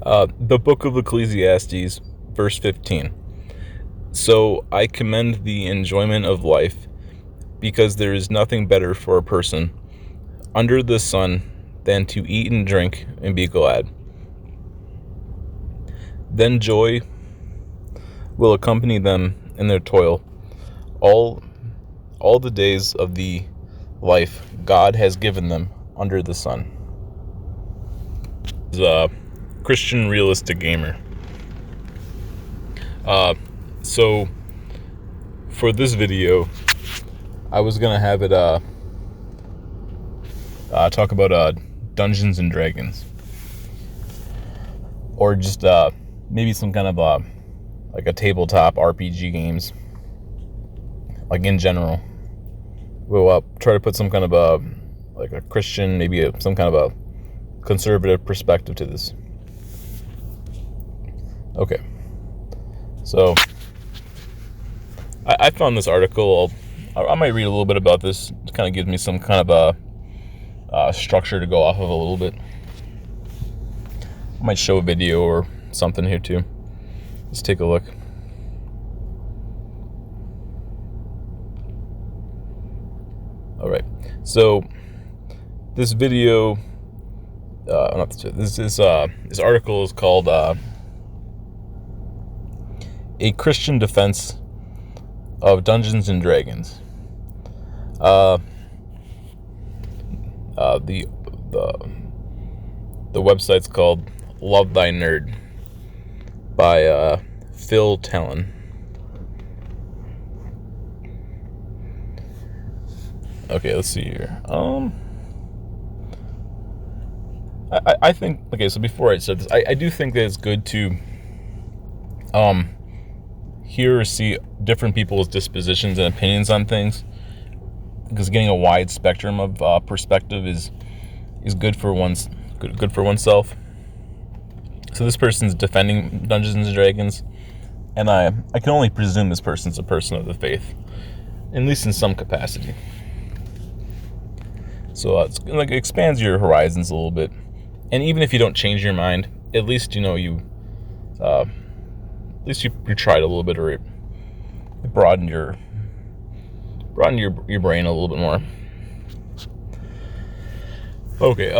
The book of Ecclesiastes, verse 15. So I commend the enjoyment of life, because there is nothing better for a person under the sun than to eat and drink and be glad. Then joy will accompany them in their toil. All the days of the life God has given them under the sun. A Christian realistic gamer. So for this video, I was gonna have it talk about Dungeons and Dragons, or just maybe some kind of like a tabletop RPG games, like in general. We'll try to put some kind of like a Christian, maybe some kind of a conservative perspective to this. Okay, so I found this article. I might read a little bit about this. It kind of gives me some kind of a structure to go off of a little bit. I might show a video or something here too. Let's take a look. All right, so this video, this article is called "A Christian Defense of Dungeons and Dragons." The website's called Love Thy Nerd by Phil Talon. Okay, let's see here. I think, okay, so before I said this, I do think that it's good to hear or see different people's dispositions and opinions on things, because getting a wide spectrum of perspective is good for oneself. So this person's defending Dungeons and Dragons, and I can only presume this person's a person of the faith, at least in some capacity. So it's like, it expands your horizons a little bit, and even if you don't change your mind, at least you tried a little bit, or it broadened your brain a little bit more. Okay,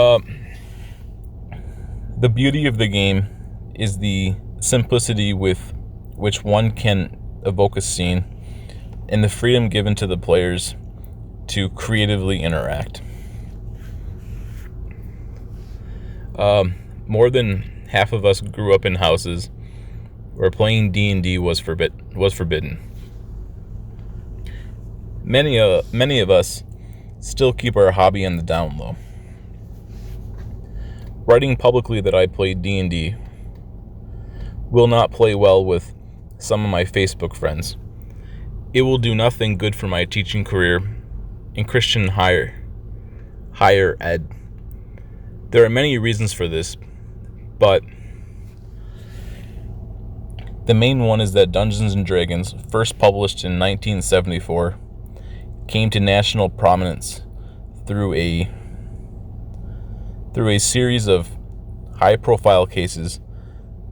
the beauty of the game is the simplicity with which one can evoke a scene, and the freedom given to the players to creatively interact. More than half of us grew up in houses where playing D&D was forbidden. Many of us still keep our hobby on the down low. Writing publicly that I played D&D will not play well with some of my Facebook friends. It will do nothing good for my teaching career in Christian higher ed. There are many reasons for this, but the main one is that Dungeons and Dragons, first published in 1974, came to national prominence through a series of high-profile cases,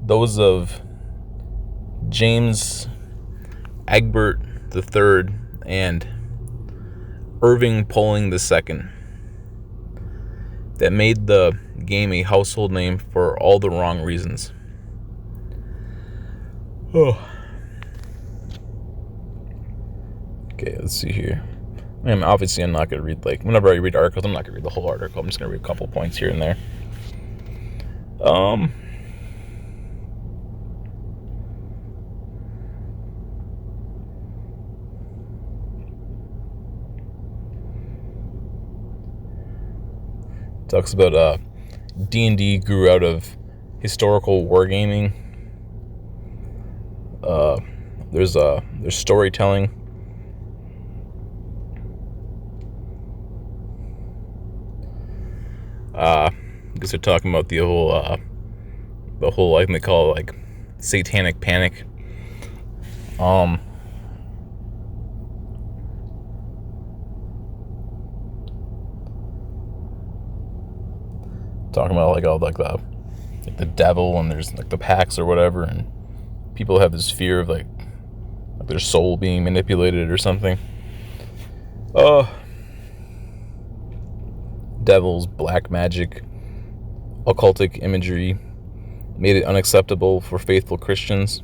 those of James Egbert III and Irving Polling II, that made the game a household name for all the wrong reasons. Oh. Okay, let's see here. Obviously, I'm not going to read, whenever I read articles, I'm not going to read the whole article. I'm just going to read a couple points here and there. Talks about D&D grew out of historical wargaming. There's storytelling. I guess they're talking about the whole I think they call it satanic panic. Talking about all the like the devil, and there's like the pacts or whatever, and people have this fear of like their soul being manipulated or something. Devils, black magic, occultic imagery made it unacceptable for faithful Christians.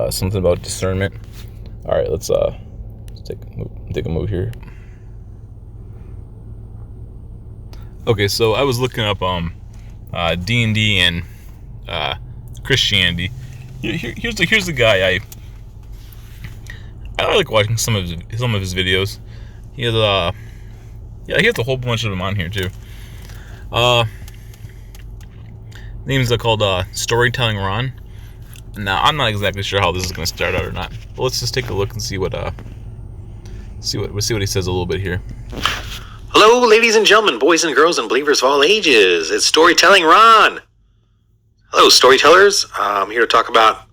Something about discernment. All right, let's take a move here. Okay, so I was looking up D&D and Christianity. Here's the guy I like watching some of his videos. He has he has a whole bunch of them on here too. Names are called Storytelling Ron. Now I'm not exactly sure how this is going to start out or not. But let's just take a look and see what he says a little bit here. Hello, ladies and gentlemen, boys and girls, and believers of all ages. It's Storytelling Ron. Hello, storytellers. I'm here to talk about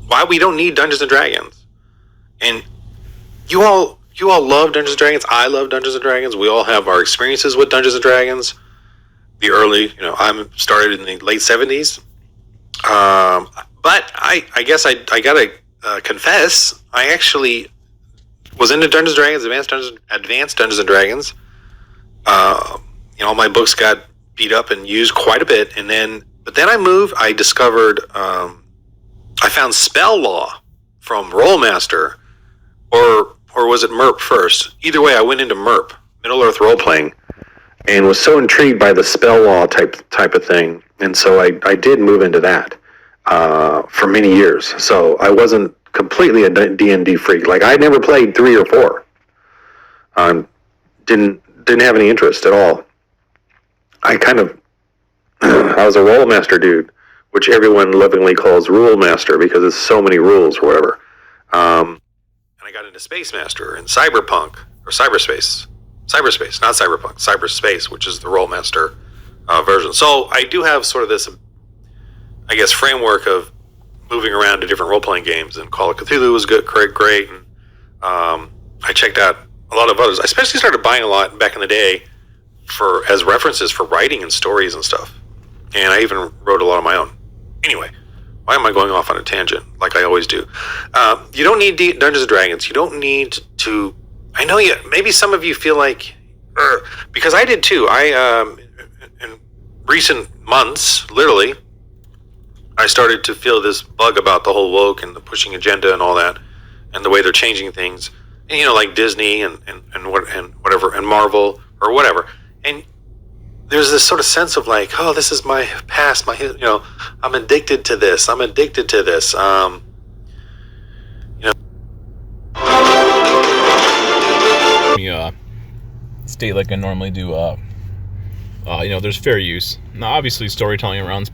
why we don't need Dungeons and Dragons. And you all love Dungeons and Dragons. I love Dungeons and Dragons. We all have our experiences with Dungeons and Dragons. The early, I'm started in the late 70s. But I guess I gotta confess, I actually was into Dungeons and Dragons, Advanced Dungeons and Dragons. All my books got beat up and used quite a bit, but then I discovered, I found Spell Law from Rollmaster, or was it MERP first? Either way, I went into MERP, Middle Earth Role Playing, and was so intrigued by the Spell Law type of thing, and so I did move into that for many years. So I wasn't completely a D&D freak. Like, I never played 3 or 4. Didn't have any interest at all. I was a Role Master dude, which everyone lovingly calls Rule Master because it's so many rules or whatever. And I got into Space Master and Cyberpunk, or Cyberspace, not Cyberpunk, Cyberspace, which is the Role Master version. So I do have sort of this, I guess, framework of moving around to different role-playing games, and Call of Cthulhu was great, and I checked out a lot of others. I especially started buying a lot back in the day as references for writing and stories and stuff, and I even wrote a lot of my own. Anyway, why am I going off on a tangent like I always do? You don't need Dungeons and Dragons. You don't need to. I know maybe some of you feel like, because I did too. In recent months, literally, I started to feel this bug about the whole woke and the pushing agenda and all that, and the way they're changing things, and, like Disney and whatever, and Marvel or whatever. And there's this sort of sense of like, oh, this is my past, I'm addicted to this. Let me state like I normally do. There's fair use. Now, obviously, Storytelling Ron is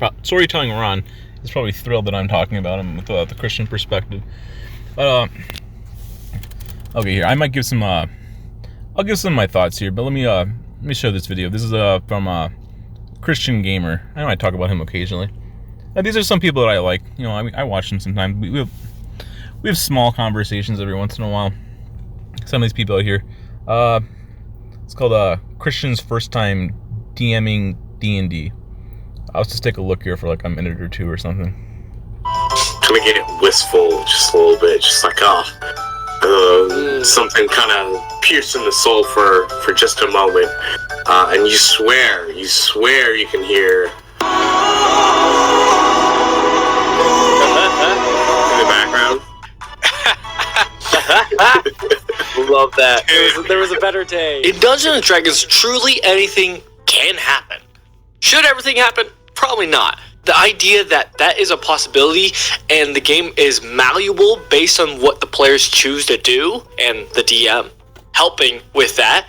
probably thrilled that I'm talking about him with the Christian perspective. But okay, here I might give some. I'll give some of my thoughts here, but let me show this video. This is from Christian Gamer. I know I talk about him occasionally. These are some people that I like. I watch them sometimes. We have small conversations every once in a while. Some of these people out here. It's called Christian's First Time DMing D&D. I'll just take a look here for like a minute or two or something. Can we get it wistful just a little bit? Just like, something kind of piercing the soul for just a moment. And you swear you can hear in the background. Love that. There was a better day. In Dungeons & Dragons, truly anything can happen. Should everything happen? Probably not. The idea that is a possibility and the game is malleable based on what the players choose to do, and the DM helping with that,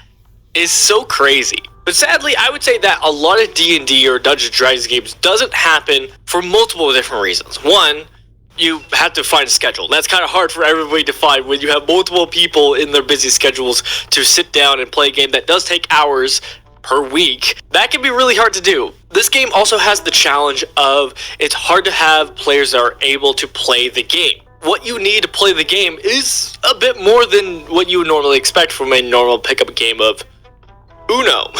is so crazy. But sadly, I would say that a lot of D&D or Dungeons & Dragons games doesn't happen for multiple different reasons. One, you have to find a schedule. That's kind of hard for everybody to find when you have multiple people in their busy schedules to sit down and play a game that does take hours per week. That can be really hard to do. This game also has the challenge of it's hard to have players that are able to play the game. What you need to play the game is a bit more than what you would normally expect from a normal pickup game of Uno.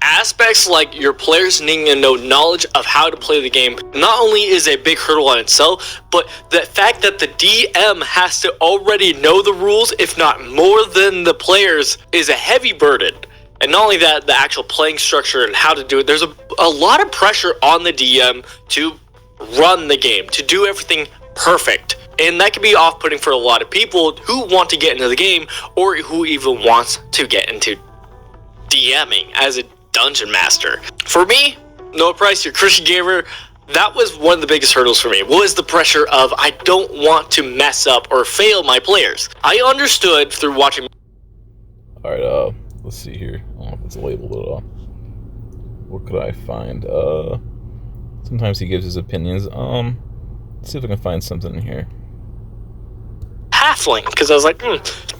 Aspects like your players needing to know knowledge of how to play the game not only is a big hurdle on itself, but the fact that the DM has to already know the rules, if not more than the players, is a heavy burden. And not only that, the actual playing structure and how to do it, there's a lot of pressure on the DM to run the game, to do everything perfect. And that can be off-putting for a lot of people who want to get into the game or who even wants to get into DMing as a dungeon master. For me, no price, you're a Christian gamer. That was one of the biggest hurdles for me, was the pressure of I don't want to mess up or fail my players. I understood through watching. Alright, let's see here. I don't know if it's labeled at all. What could I find? Sometimes he gives his opinions. Let's see if I can find something in here. Halfling, because I was like,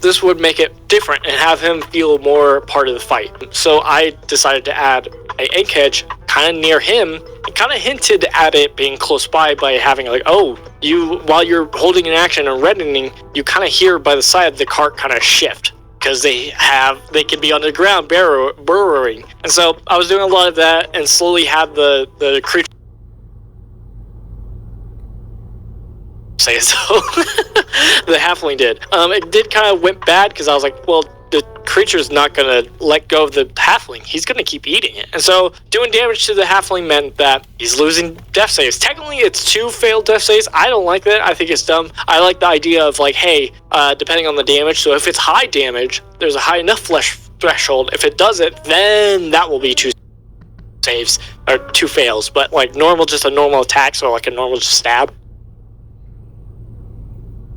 this would make it different and have him feel more part of the fight. So I decided to add a egghead kind of near him, and kind of hinted at it being close by having like, oh, you, while you're holding an action and reddening, you kind of hear by the side the cart kind of shift, because they can be underground burrowing. And so I was doing a lot of that and slowly had the creature say so. The halfling did. It did kind of went bad because I was like, well, the creature's not going to let go of the halfling. He's going to keep eating it. And so doing damage to the halfling meant that he's losing death saves. Technically, it's 2 failed death saves. I don't like that. I think it's dumb. I like the idea of like, hey, depending on the damage. So if it's high damage, there's a high enough flesh threshold. If it does it, then that will be 2 saves or 2 fails. But like normal, just a normal attack, so like a normal just stab.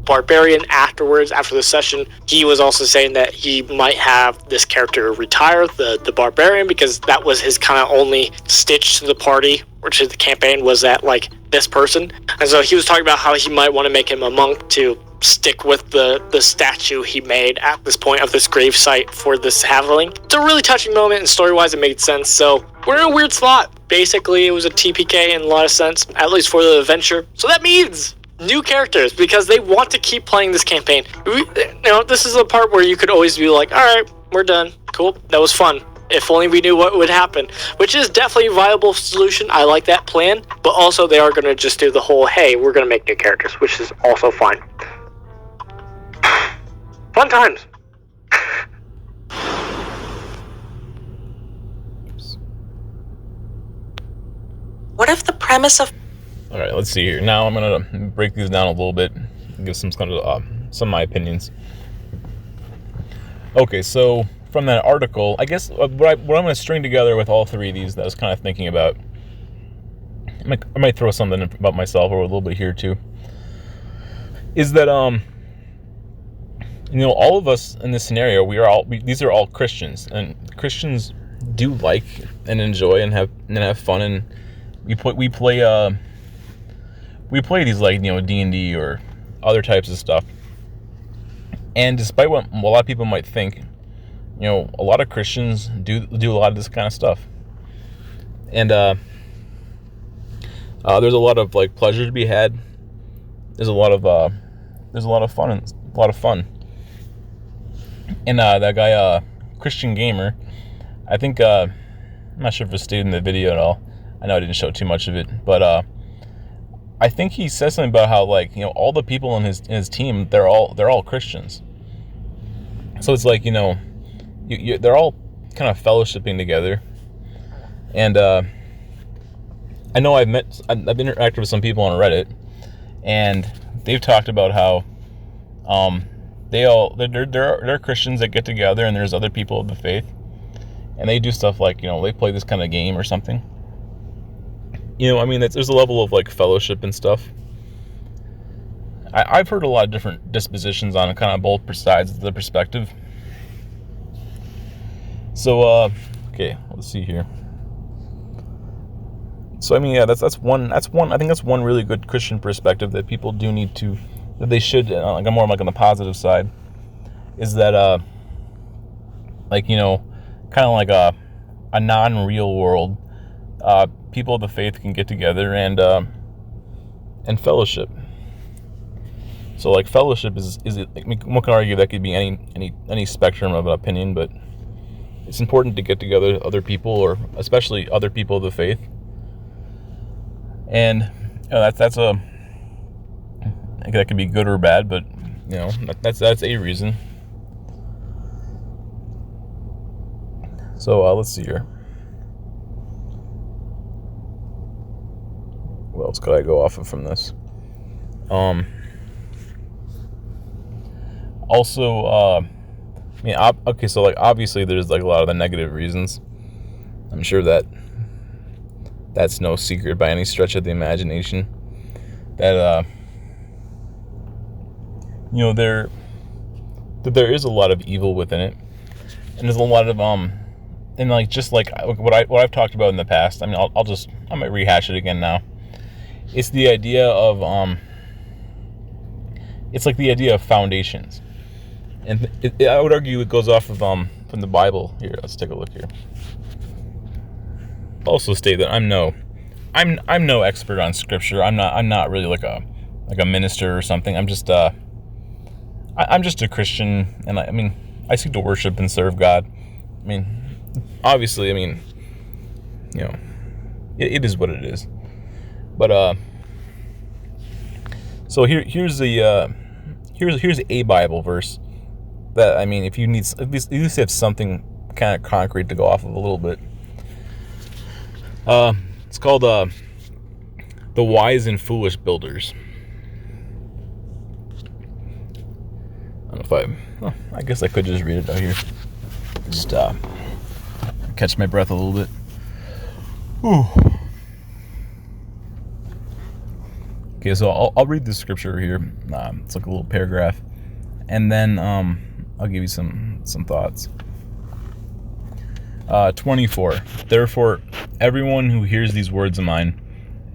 Barbarian afterwards, after the session, he was also saying that he might have this character retire, the Barbarian, because that was his kind of only stitch to the party, or to the campaign, was that like this person. And so he was talking about how he might want to make him a monk to stick with the statue he made at this point of this grave site for this halfling. It's a really touching moment, and story-wise it made sense. So we're in a weird spot. Basically, it was a TPK in a lot of sense, at least for the adventure. So that means new characters, because they want to keep playing this campaign. This is a part where you could always be like, all right, we're done. Cool, that was fun. If only we knew what would happen, which is definitely a viable solution. I like that plan, but also they are going to just do the whole, hey, we're going to make new characters, which is also fine. Fun times. What if the premise of... All right, let's see here. Now I'm gonna break these down a little bit, and give some of my opinions. Okay, so from that article, I guess what I'm gonna string together with all 3 of these that I was kind of thinking about. I might throw something about myself or a little bit here too. Is that all of us in this scenario, these are all Christians, and Christians do like and enjoy and have fun, and we play these like D&D or other types of stuff. And despite what a lot of people might think, a lot of Christians do a lot of this kind of stuff. And there's a lot of like pleasure to be had. There's a lot of fun. And that guy, Christian Gamer, I think I'm not sure if it stayed in the video at all. I know I didn't show too much of it, but I think he says something about how all the people in his team, they're all Christians. So it's like they're all kind of fellowshipping together. And I know I've interacted with some people on Reddit, and they've talked about how they're Christians that get together, and there's other people of the faith, and they do stuff like they play this kind of game or something. There's a level of like fellowship and stuff. I've heard a lot of different dispositions on kind of both sides of the perspective. So, okay, let's see here. So, that's one. I think that's one really good Christian perspective that people do need to, that they should, like, more like on the positive side, is that, kind of like a non-real world, people of the faith can get together and fellowship. So like fellowship is one can argue that could be any spectrum of an opinion, but it's important to get together with other people, or especially other people of the faith. And that's a, that could be good or bad, but that's a reason. So let's see here. What else could I go off of from this? Also, okay, so like obviously there's like a lot of the negative reasons. I'm sure that's no secret by any stretch of the imagination. That there is a lot of evil within it, and there's a lot of and like just like what I've talked about in the past. I mean, I might rehash it again now. It's the idea of it's like the idea of foundations, and I would argue it goes off of from the Bible. Here, let's take a look here. Also state that I'm no expert on scripture. I'm not really like a minister or something. I'm just a Christian, and I mean I seek to worship and serve God. I mean, obviously, I mean, it is what it is. But so here's a Bible verse that, I mean, if you need at least have something kind of concrete to go off of a little bit. It's called The Wise and Foolish Builders. I don't know if I guess I could just read it out here. Just catch my breath a little bit. Whew. Okay, so I'll read the scripture here. It's like a little paragraph, and then I'll give you some thoughts. 24. Therefore, everyone who hears these words of mine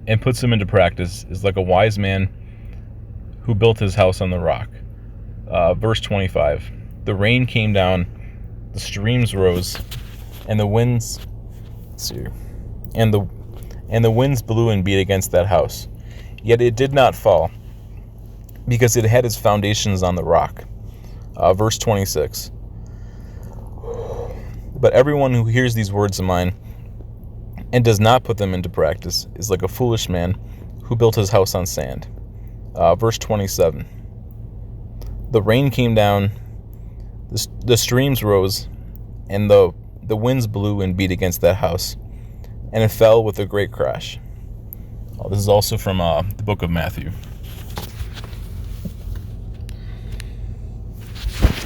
and puts them into practice is like a wise man who built his house on the rock. Verse 25. The rain came down, the streams rose, and the winds. Let's see here, and the winds blew and beat against that house. Yet it did not fall, because it had its foundations on the rock. Verse 26. But everyone who hears these words of mine and does not put them into practice is like a foolish man who built his house on sand. Verse 27. The rain came down, the streams rose, and the winds blew and beat against that house, and it fell with a great crash. This is also from the book of Matthew.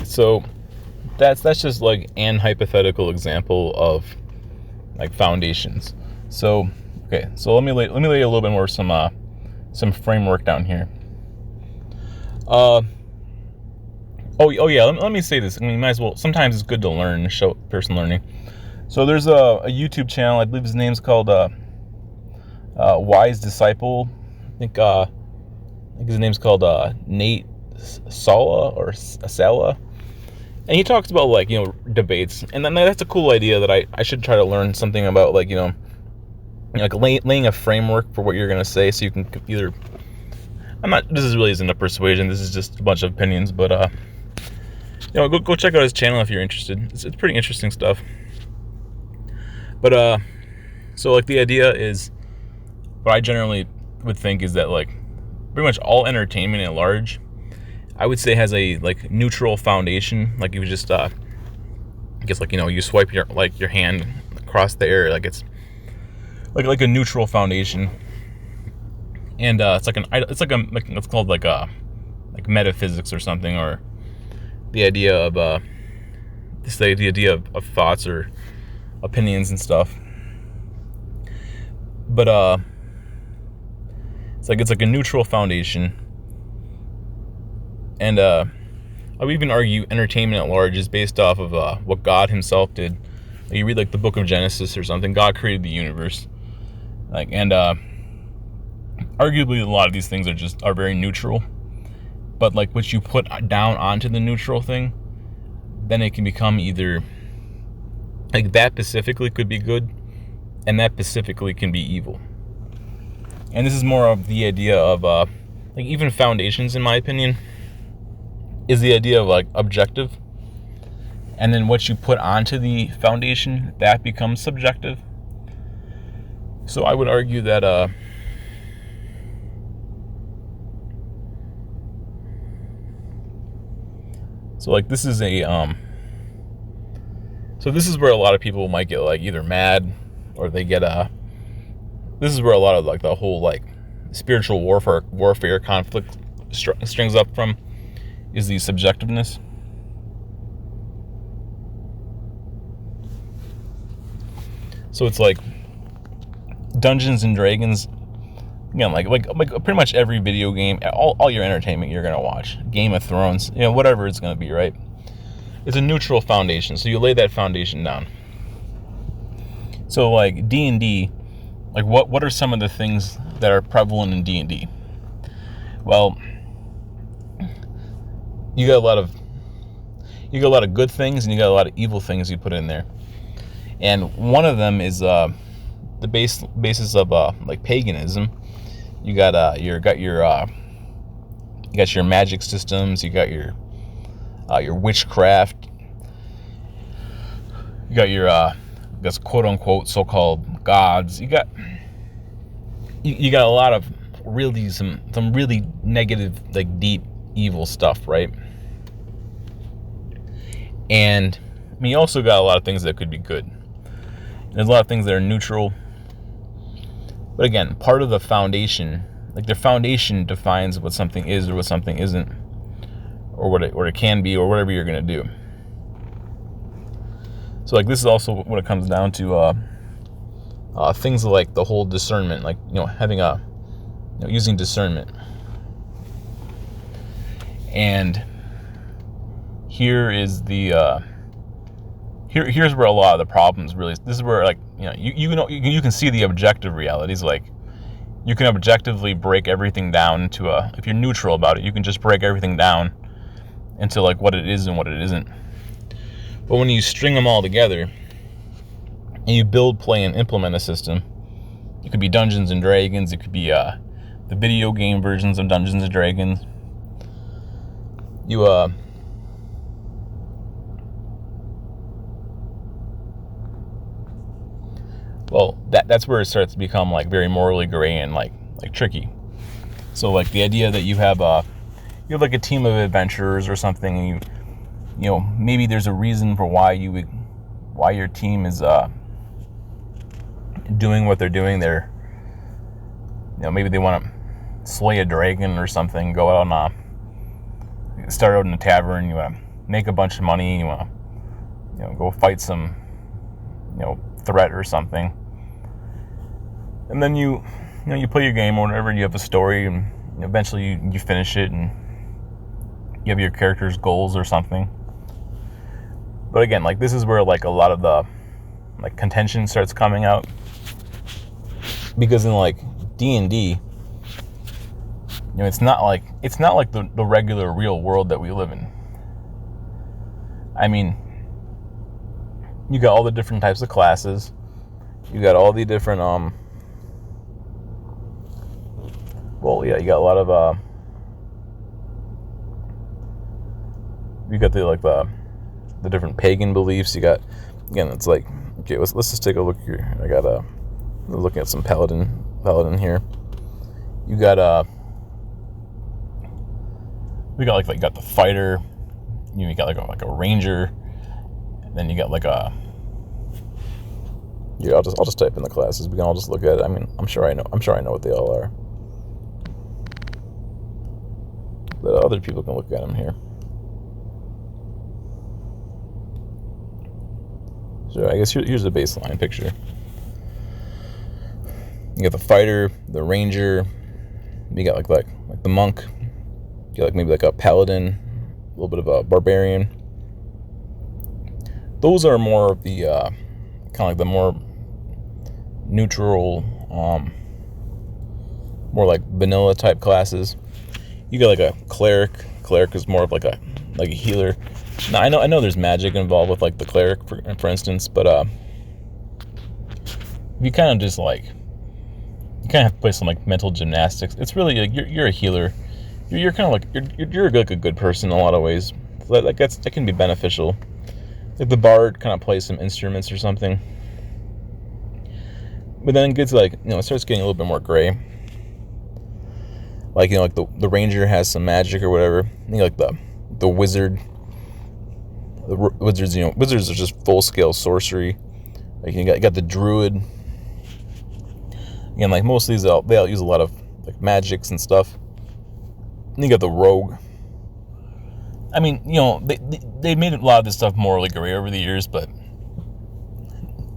So that's just like an hypothetical example of like foundations. So okay, so let me lay a little bit more some framework down here. Oh yeah, let me say this. I mean, might as well. Sometimes it's good to learn and show person learning. So there's a YouTube channel. I believe his name's called Wise Disciple. I think his name's called Nate Sala or Sala, and he talks about like debates, and then that's a cool idea that I should try to learn something about, like like laying a framework for what you're gonna say, so you can either. This really isn't a persuasion. This is just a bunch of opinions, but go check out his channel if you're interested. It's pretty interesting stuff. But so like the idea is, what I generally would think is that like pretty much all entertainment at large, I would say, has a like neutral foundation. Like you just I guess like you swipe your hand across the air, like it's like a neutral foundation. And it's called like metaphysics or something, or the idea of the idea of thoughts or opinions and stuff. But it's like a neutral foundation, and I would even argue entertainment at large is based off of what God Himself did. Like you read like the Book of Genesis or something. God created the universe, and arguably a lot of these things are very neutral. But like what you put down onto the neutral thing, then it can become either like that specifically could be good, and that specifically can be evil. And this is more of the idea of like even foundations, in my opinion, is the idea of like objective. and then what you put onto the foundation, that becomes subjective. So I would argue that so like this is a so this is where a lot of people might get like either mad, or they get this is where a lot of like the whole like spiritual warfare conflict strings up from, is the subjectiveness. So it's like Dungeons and Dragons, again, like pretty much every video game, all your entertainment you're gonna watch, Game of Thrones, whatever it's gonna be, right? It's a neutral foundation, so you lay that foundation down. So like D&D, like what are some of the things that are prevalent in D&D? Well, you got a lot of good things, and you got a lot of evil things you put in there. And one of them is the basis of like paganism. You got your magic systems. You got your witchcraft. You got your that's quote unquote so-called gods. You got a lot of really some really negative, like deep evil stuff, right? And I mean, you also got a lot of things that could be good. There's a lot of things that are neutral. But again, part of the foundation, like the foundation defines what something is or what something isn't, or what it can be, or whatever you're going to do. So like this is also what it comes down to, things like the whole discernment, like, having using discernment. And here is the, here's where a lot of the problems really, this is where, like, you can see the objective realities. Like, you can objectively break everything down into if you're neutral about it, you can just break everything down into like what it is and what it isn't. But when you string them all together and you build, play, and implement a system, it could be Dungeons and Dragons, it could be the video game versions of Dungeons and Dragons. Well, that's where it starts to become like very morally gray and like tricky. So like the idea that you have like a team of adventurers or something, and maybe there's a reason for why your team is doing what they're doing. They're maybe they want to slay a dragon or something, go out on start out in a tavern, you want to make a bunch of money, you want to go fight some threat or something, and then you play your game or whatever, you have a story, and eventually you finish it, and you have your character's goals or something. But again, like this is where like a lot of the like contention starts coming out, because in like D&D, it's not like the regular real world that we live in. I mean, you got all the different types of classes. You got all the different you got a lot of you got the different pagan beliefs. You got, again, it's like, okay, let's just take a look here. I got looking at some paladin here. You got we got like you got the fighter. You got like a ranger. Then you got like a. Yeah, I'll just type in the classes. We can all just look at it. I mean, I'm sure I know what they all are. But other people can look at them here. So I guess here's the baseline picture. You got the fighter, the ranger. You got like the monk. You got like maybe like a paladin, a little bit of a barbarian. Those are more of the kind of like the more neutral, more like vanilla type classes. You got like a cleric. Cleric is more of like a healer. Now I know there's magic involved with like the cleric, for instance, but you kind of just like you kind of have to play some like mental gymnastics. It's really like you're a healer. You're kind of like you're like a good person in a lot of ways. So that can be beneficial. like the bard kind of plays some instruments or something. But then it gets like, it starts getting a little bit more gray. Like, like the ranger has some magic or whatever. Like the wizard. The wizards, wizards are just full-scale sorcery. Like, you got the druid. Again, like most of these, they all use a lot of like magics and stuff. And you got the rogue. I mean, they made a lot of this stuff morally gray over the years, but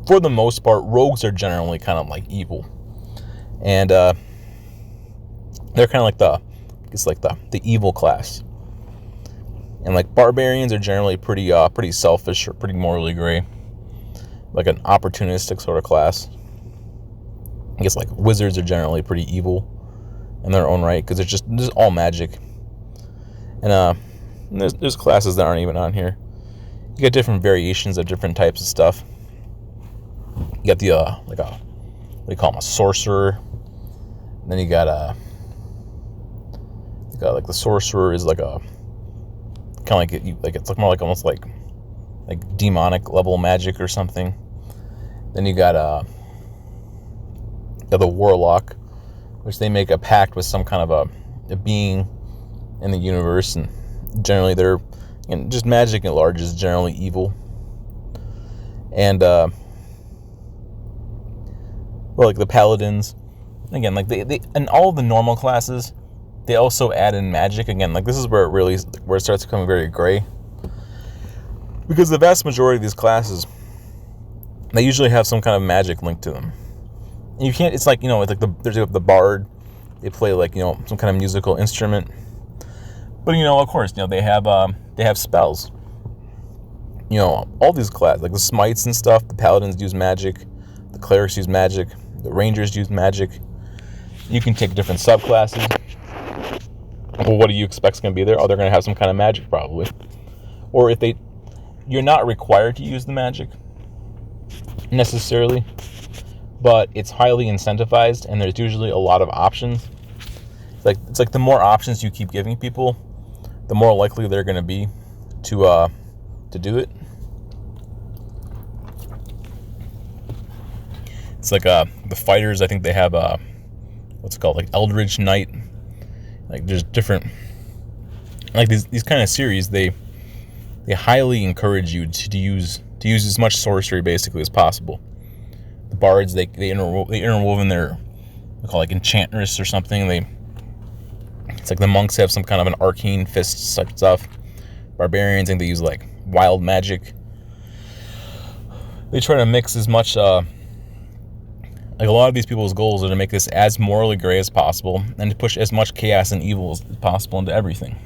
for the most part, rogues are generally kind of like evil, and they're kind of like the evil class. And like barbarians are generally pretty selfish or pretty morally gray, like an opportunistic sort of class. I guess like wizards are generally pretty evil in their own right, because it's just all magic. And there's classes that aren't even on here. You get different variations of different types of stuff. You got the what do you call them, a sorcerer. And then you got like the sorcerer is like a kind of like it's more like almost like demonic level magic or something. Then you got the warlock, which they make a pact with some kind of a being in the universe, and generally they're just magic at large is generally evil. And like the paladins, again, like they and all of the normal classes, they also add in magic. Again, like this is where it starts becoming very gray, because the vast majority of these classes, they usually have some kind of magic linked to them. And you can't. It's like it's like there's the bard. They play like some kind of musical instrument. But of course, they have spells. All these classes, like the smites and stuff. The paladins use magic. The clerics use magic. The rangers use magic. You can take different subclasses. Well, what do you expect is going to be there? Oh, they're going to have some kind of magic probably. Or you're not required to use the magic necessarily, but it's highly incentivized, and there's usually a lot of options. It's like the more options you keep giving people, the more likely they're going to be to do it. It's like the fighters. I think they have what's it called, like Eldritch Knight. Like there's different, like these kind of series. They highly encourage you to use as much sorcery basically as possible. The bards, they interwoven their, they call it like enchantress or something. It's like the monks have some kind of an arcane fist such stuff. Barbarians, I think they use like wild magic. They try to mix as much, like a lot of these people's goals are to make this as morally gray as possible and to push as much chaos and evil as possible into everything.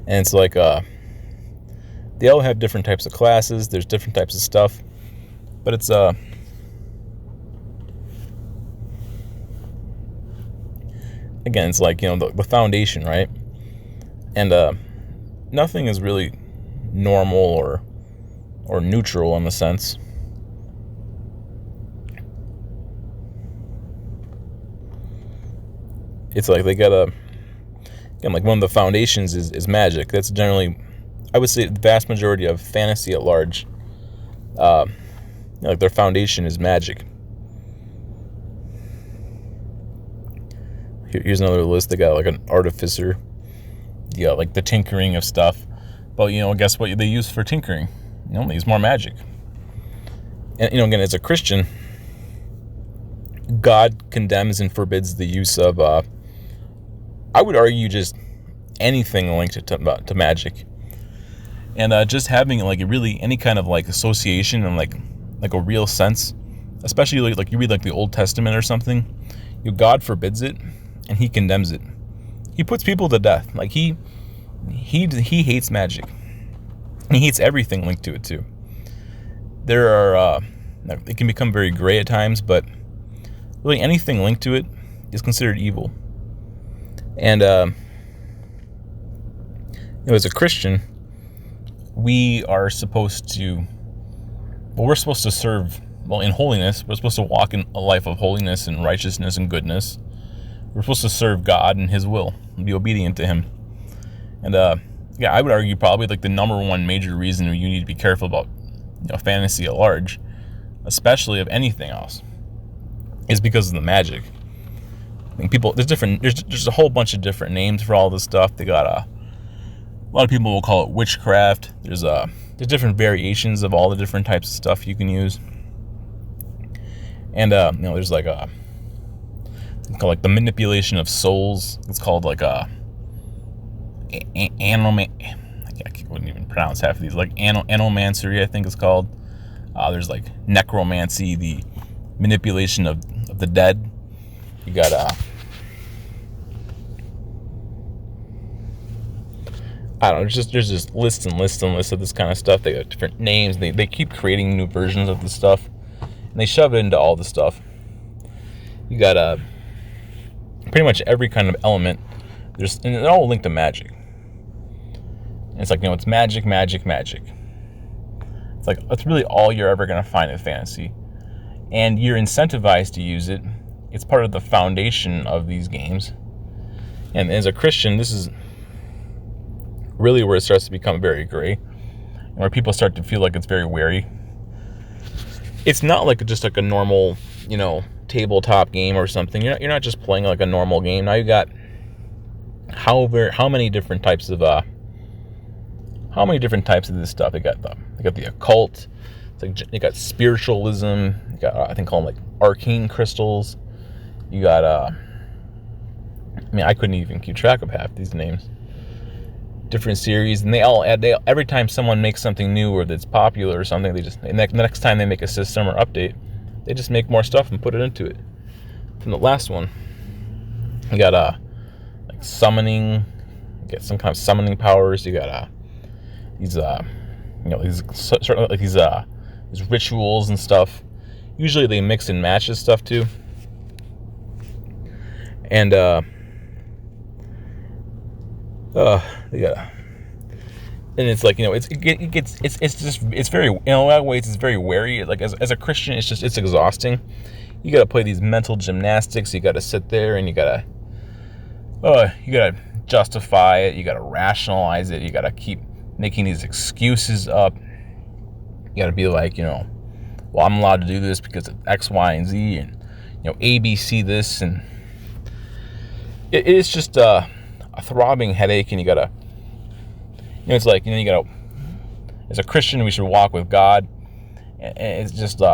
And it's like, they all have different types of classes. There's different types of stuff, but it's again, it's like the foundation, right? And nothing is really normal or neutral in the sense. It's like they gotta, again, like one of the foundations is magic. That's generally, I would say, the vast majority of fantasy at large, like their foundation is magic. Here's another list. They got like an artificer. You got like the tinkering of stuff. But guess what they use for tinkering? They use more magic. And again, as a Christian, God condemns and forbids the use of, I would argue, just anything linked to magic. And just having like really any kind of like association and like a real sense, especially like you read like the Old Testament or something, God forbids it and he condemns it. He puts people to death. Like he hates magic. He hates everything linked to it too. There are it can become very gray at times, but really anything linked to it is considered evil. And as a Christian, we are supposed to, we're supposed to serve, in holiness. We're supposed to walk in a life of holiness and righteousness and goodness. We're supposed to serve God and his will and be obedient to him. And yeah, I would argue probably like the number one major reason you need to be careful about, you know, fantasy at large, especially of anything else, is because of the magic. I think people, there's a whole bunch of different names for all this stuff. They got a lot of people will call it witchcraft. There's different variations of all the different types of stuff you can use. And you know, there's like the manipulation of souls. It's called like I wouldn't even pronounce half of these. Like anomancery, I think it's called. There's like necromancy, the manipulation of the dead. You got I don't know, there's just lists and lists and lists of this kind of stuff. They got different names. They keep creating new versions of this stuff, and they shove it into all the stuff. You got pretty much every kind of element. And they're all linked to magic. And it's like, you know, it's magic. It's like, that's really all you're ever going to find in fantasy. And you're incentivized to use it. It's part of the foundation of these games. And as a Christian, this is really where it starts to become very gray. And where people start to feel like it's very wary. It's not like just like a normal, you know, tabletop game or something. You're not just playing like a normal game. Now you got how many different types of this stuff. They got the occult. It's like you got spiritualism. You got I think call them like arcane crystals. You got I mean, I couldn't even keep track of half these names. Different series, and they every time someone makes something new or that's popular or something, the next time they make a system or update, they just make more stuff and put it into it. From the last one, you got like summoning, you get some kind of summoning powers. You got these sort of like these rituals and stuff. Usually they mix and match this stuff too. And and it's like, you know, it's very, in a lot of ways it's very wary. Like as a Christian, it's exhausting. You got to play these mental gymnastics. You got to sit there and you got to justify it. You got to rationalize it. You got to keep making these excuses up. You got to be like, you know, well, I'm allowed to do this because of X, Y, and Z, and, you know, A, B, C, this, and it is just a throbbing headache. And you gotta, you know, it's like, you know, you gotta, as a Christian, we should walk with God, and it's just you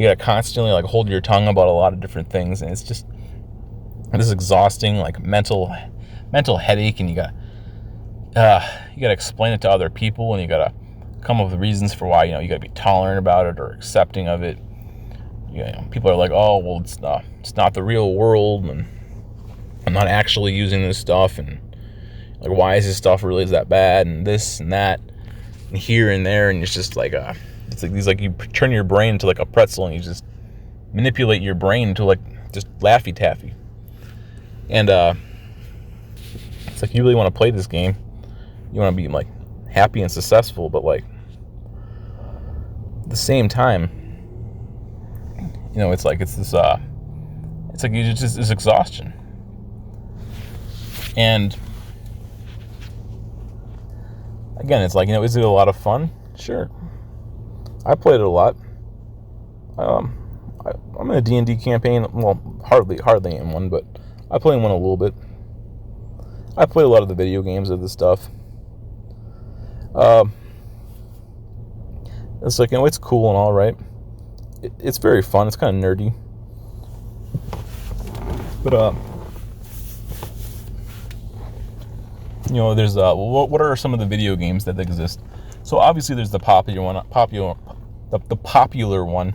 gotta constantly like hold your tongue about a lot of different things, and it's just this exhausting like mental headache. And you gotta explain it to other people, and you gotta come up with reasons for why, you know, you gotta be tolerant about it or accepting of it. You know, people are like, oh, well, it's not the real world, and I'm not actually using this stuff, and like, why is this stuff really that bad, and this and that, and here and there, and it's just like it's like these, like, you turn your brain into like a pretzel, and you just manipulate your brain into like just Laffy Taffy, and it's like you really want to play this game, you want to be like happy and successful, but like at the same time, you know, it's like it's this it's like you just this exhaustion. And again, it's like, you know, is it a lot of fun? Sure. I played it a lot. I'm in a D&D campaign. Well, hardly in one, but I play in one a little bit. I played a lot of the video games of this stuff. It's like, you know, it's cool and all, right? It's very fun. It's kind of nerdy. But you know, there's what are some of the video games that exist? So obviously there's the popular one. The popular one.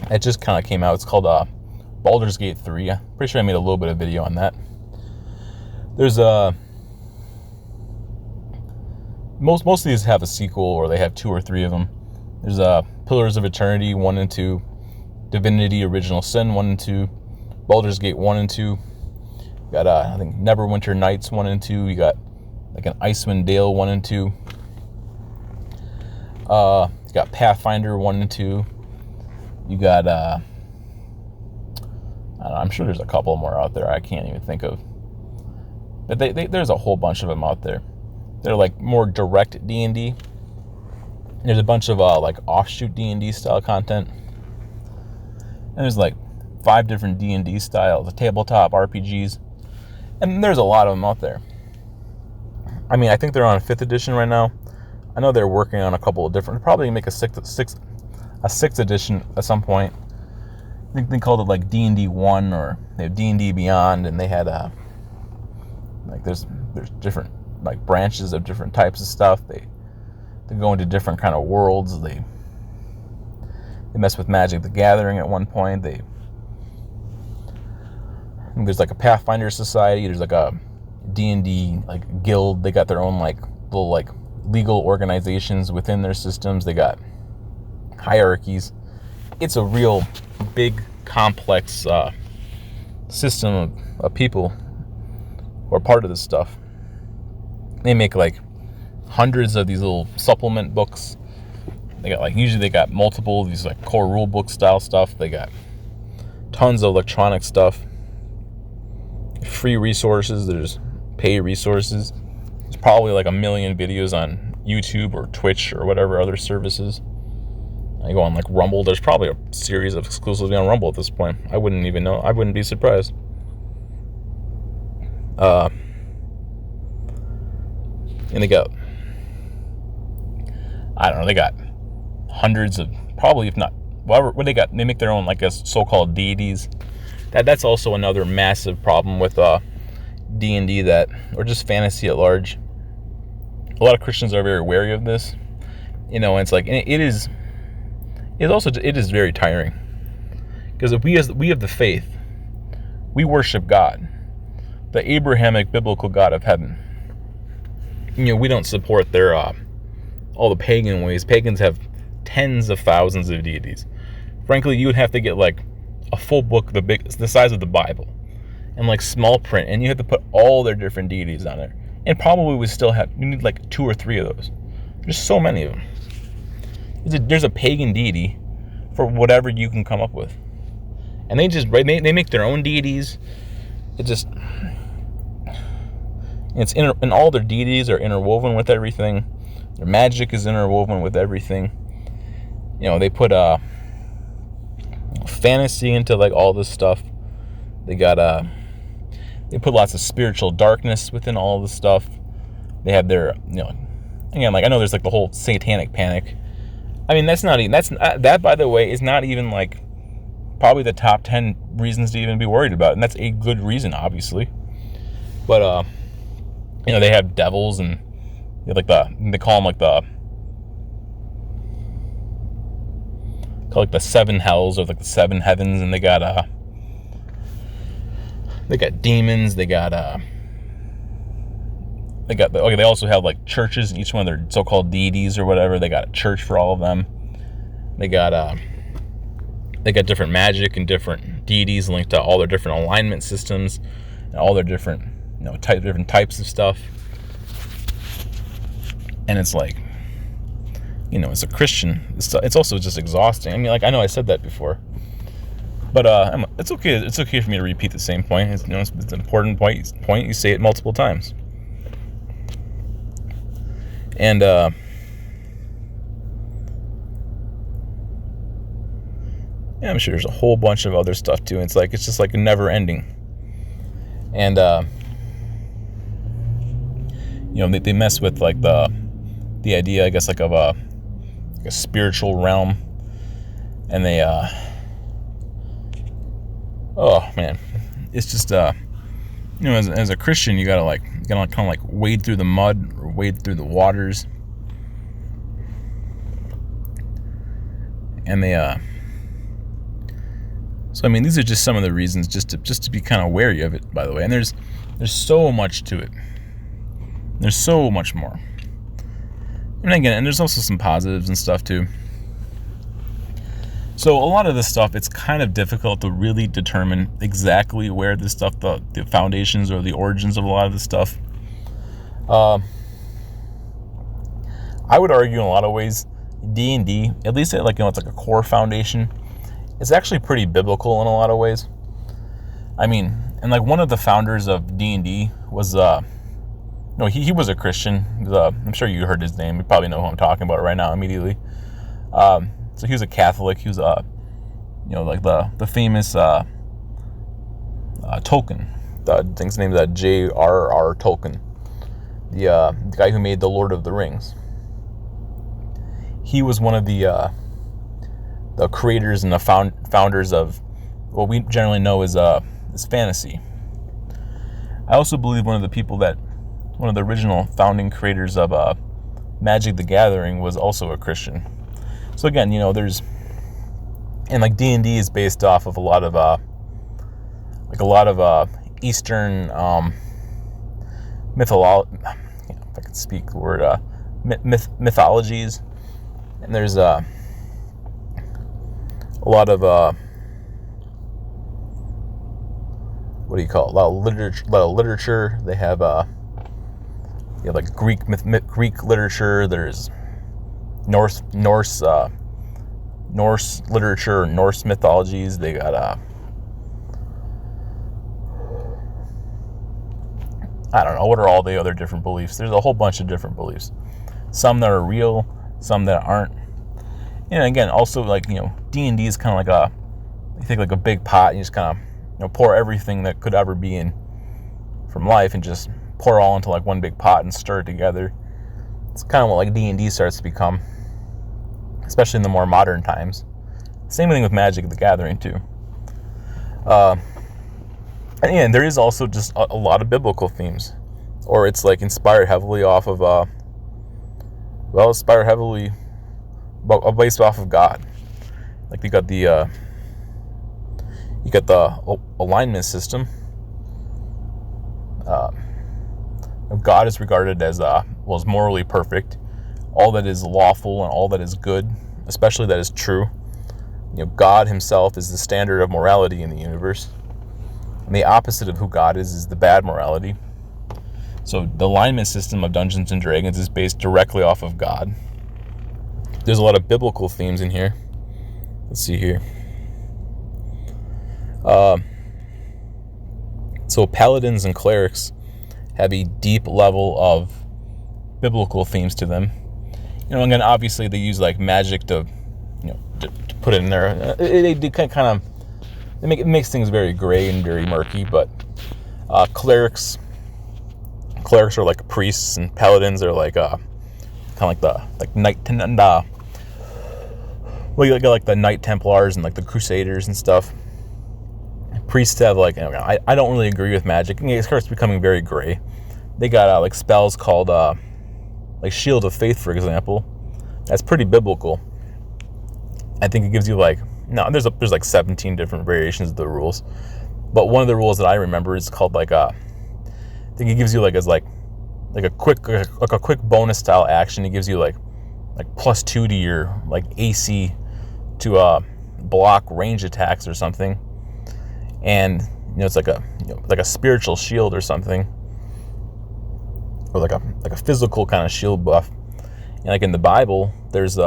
It just kind of came out. It's called Baldur's Gate 3. I'm pretty sure I made a little bit of video on that. There's most of these have a sequel, or they have 2 or 3 of them. There's Pillars of Eternity 1 and 2, Divinity Original Sin 1 and 2, Baldur's Gate 1 and 2. You got I think Neverwinter Nights 1 and 2. You got like an Icewind Dale 1 and 2. You got Pathfinder 1 and 2. You got I don't know, I'm sure there's a couple more out there I can't even think of. But there's a whole bunch of them out there. They're like more direct D&D. There's a bunch of like offshoot D&D style content. And there's like 5 different D&D styles, tabletop RPGs. And there's a lot of them out there. I mean, I think they're on 5th edition right now. I know they're working on a couple of different, probably make a 6th edition at some point. I think they called it like D&D 1, or they have D&D Beyond, and they had like there's different like branches of different types of stuff. They go into different kind of worlds. They mess with Magic the Gathering at one point. There's like a Pathfinder Society. There's like a D&D like guild. They got their own like little like legal organizations within their systems. They got hierarchies. It's a real big, complex system of people who are part of this stuff. They make like hundreds of these little supplement books. They got like, usually they got multiple of these like core rule book style stuff. They got tons of electronic stuff, free resources. There's pay resources. There's probably like 1 million videos on YouTube or Twitch or whatever other services. I go on like Rumble. There's probably a series of exclusively on Rumble at this point. I wouldn't even know. I wouldn't be surprised. And they got, I don't know, they got hundreds of, probably if not, whatever, what they got, they make their own, like, so-called deities. That's also another massive problem with D&D, that, or just fantasy at large. A lot of Christians are very wary of this. You know, and it's like, it is very tiring. Because if we have the faith, we worship God, the Abrahamic biblical God of heaven. You know, we don't support their all the pagan ways. Pagans have tens of thousands of deities. Frankly, you would have to get like a full book the size of the Bible, and like small print, and you have to put all their different deities on there. And probably we still have, you need like 2 or 3 of those. There's so many of them. There's a pagan deity for whatever you can come up with, and they make their own deities. And all their deities are interwoven with everything. Their magic is interwoven with everything. You know, they put fantasy into like all this stuff. They put lots of spiritual darkness within all this stuff. They have their, you know, again, like I know there's like the whole satanic panic. I mean, that by the way is not even like probably the top 10 reasons to even be worried about, and that's a good reason, obviously. But you know, they have devils, and they call them like the 7 hells, or like the 7 heavens, and they got demons. They also have like churches in each one of their so-called deities or whatever. They got a church for all of them. They got different magic and different deities linked to all their different alignment systems and all their different, you know, different types of stuff. And it's like, you know, as a Christian, it's also just exhausting. I mean, like, I know I said that before, but it's okay. It's okay for me to repeat the same point. It's, you know, it's an important point. You say it multiple times. And yeah, I'm sure there's a whole bunch of other stuff too. It's just like never ending. And you know, they mess with like the idea, I guess, like of a spiritual realm, and they oh man, it's just you know, as a Christian, you gotta kind of like wade through the mud or wade through the waters, and they so I mean, these are just some of the reasons just to be kind of wary of it, by the way. And there's so much to it. There's so much more. And again, and there's also some positives and stuff too. So a lot of this stuff, it's kind of difficult to really determine exactly where this stuff, the foundations or the origins of a lot of this stuff. I would argue in a lot of ways, D&D, at least it's like a core foundation, it's actually pretty biblical in a lot of ways. I mean, And like one of the founders of D&D was he was a Christian. I'm sure you heard his name. You probably know who I'm talking about right now immediately. So he was a Catholic. He was like the famous Tolkien. I think his name is J.R.R. Tolkien, the guy who made the Lord of the Rings. He was one of the creators and the founders of what we generally know as fantasy. I also believe one of the original founding creators of Magic the Gathering was also a Christian. So again, like D&D is based off of a lot of Eastern mythology. If I could speak the word mythologies, and there's a lot of what do you call it? A lot of literature. They have like Greek literature. There's Norse literature, Norse mythologies. They got I don't know, what are all the other different beliefs? There's a whole bunch of different beliefs. Some that are real, some that aren't. And again, also like, D&D is kind of like you think like a big pot, and you just kind of, pour everything that could ever be in from life and just pour it all into like one big pot and stir it together. It's kind of what like D&D starts to become, especially in the more modern times. Same thing with Magic the Gathering too. And there is also just a lot of biblical themes, or it's like inspired heavily off of, based off of God. Like you got the alignment system. God is regarded as as morally perfect, all that is lawful and all that is good, especially that is true. God himself is the standard of morality in the universe. And the opposite of who God is the bad morality. So the alignment system of Dungeons and Dragons is based directly off of God. There's a lot of biblical themes in here. Let's see here. So paladins and clerics have a deep level of biblical themes to them. Again, obviously they use like magic to put it in there. They kind of. It makes things very gray and very murky, but clerics are like priests, and paladins are like kind of like the knight like the Knight Templars and like the Crusaders and stuff. Priests have like I don't really agree with magic. It starts becoming very gray. They got like spells called like Shield of Faith, for example. That's pretty biblical. I think it gives you like. No, there's like 17 different variations of the rules, but one of the rules that I remember is called like I think it gives you like a quick bonus style action. It gives you like +2 to your like AC to block range attacks or something, and it's like a spiritual shield or something, or like a physical kind of shield buff. And like in the Bible, there's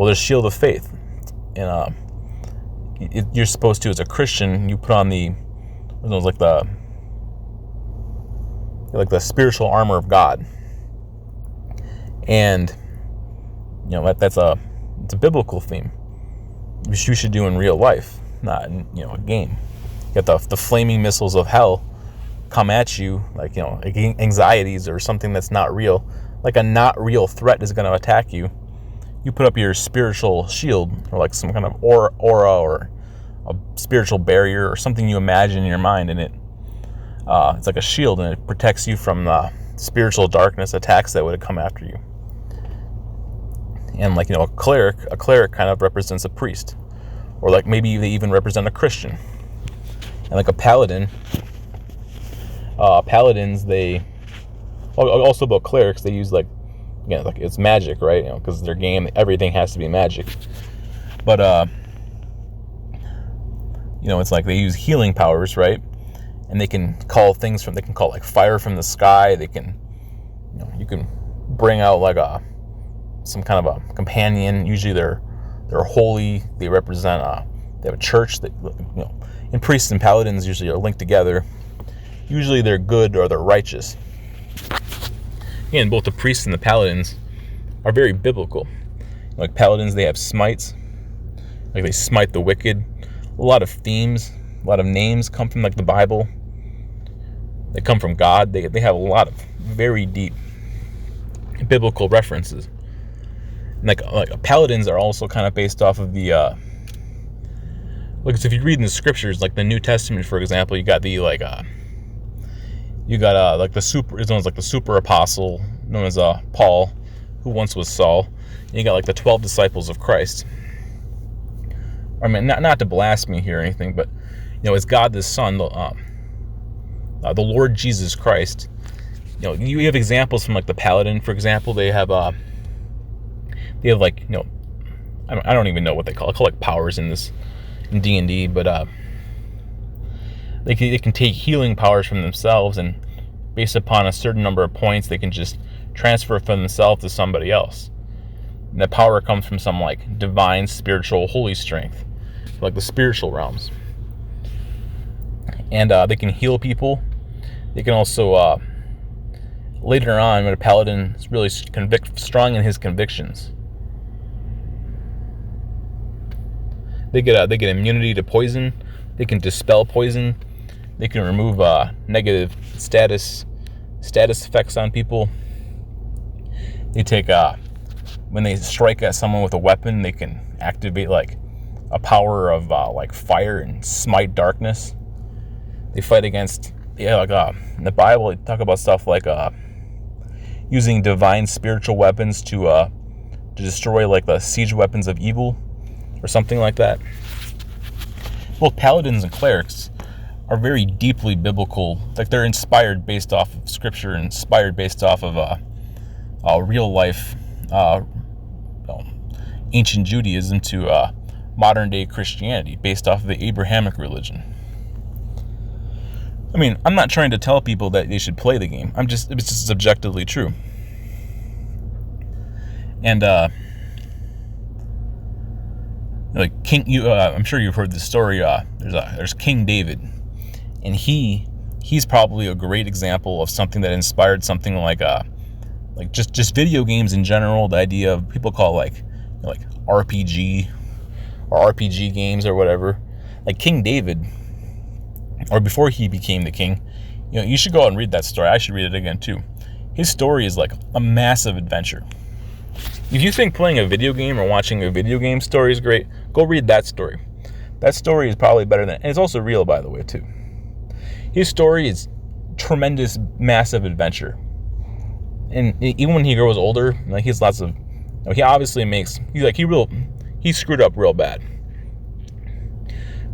there's Shield of Faith, and you're supposed to, as a Christian, you put on the spiritual armor of God, and it's a biblical theme, which you should do in real life, not in a game. You got the flaming missiles of hell come at you, like anxieties or something that's not real, like a not real threat is going to attack you. You put up your spiritual shield, or like some kind of aura or a spiritual barrier or something you imagine in your mind, and it's like a shield, and it protects you from the spiritual darkness attacks that would come after you. And like a cleric kind of represents a priest, or like maybe they even represent a Christian. And like a paladin, paladins, they also about clerics, they use like it's magic, right? Because their game, everything has to be magic. But it's like they use healing powers, right? And they can call like fire from the sky. They can, you can bring out like some kind of a companion. Usually they're holy. They represent they have a church that And priests and paladins usually are linked together. Usually they're good or they're righteous. And both the priests and the paladins are very biblical. Like paladins, they have smites. Like they smite the wicked. A lot of themes, a lot of names come from like the Bible. They come from God. They have a lot of very deep biblical references. Like paladins are also kind of based off of the like if you read in the scriptures, like the New Testament, for example, you got the like the super, it's known as like the super apostle known as Paul, who once was Saul. And you got like the 12 disciples of Christ. I mean, not to blaspheme here or anything, but it's God the Son, the Lord Jesus Christ. You have examples from like the paladin, for example. They have like I don't even know what they call it. I call like powers in D&D, but they can take healing powers from themselves, and based upon a certain number of points, they can just transfer from themselves to somebody else. And that power comes from some like divine, spiritual, holy strength, like the spiritual realms. And they can heal people. They can also later on, when a paladin is really strong in his convictions, they get immunity to poison. They can dispel poison. They can remove negative status effects on people. They take when they strike at someone with a weapon, they can activate like a power of like fire and smite darkness. They fight against in the Bible, they talk about stuff like using divine spiritual weapons to destroy like the siege weapons of evil or something like that. Both paladins and clerics are very deeply biblical. Like they're inspired based off of scripture, inspired based off of real life ancient Judaism to modern day Christianity based off of the Abrahamic religion. I mean, I'm not trying to tell people that they should play the game. It's just objectively true. And like I'm sure you've heard this story. There's King David, and he's probably a great example of something that inspired something like just video games in general. The idea of people call like RPG or RPG games or whatever. Like King David, or before he became the king, you should go out and read that story. I should read it again too. His story is like a massive adventure. If you think playing a video game or watching a video game story is great, go read that story. That story is probably better than, and it's also real, by the way, too. His story is tremendous, massive adventure. And even when he grows older, like he has lots of, he obviously he screwed up real bad.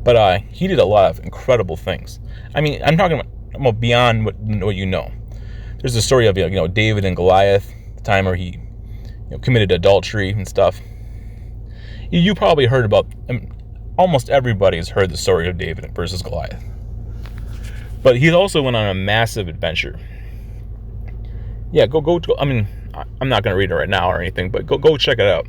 But he did a lot of incredible things. I mean, I'm talking about beyond what you know. There's a story of David and Goliath, the time where he committed adultery and stuff. You probably heard about. Almost everybody has heard the story of David versus Goliath. But he also went on a massive adventure. Yeah, go. I mean, I'm not gonna read it right now or anything, but go check it out.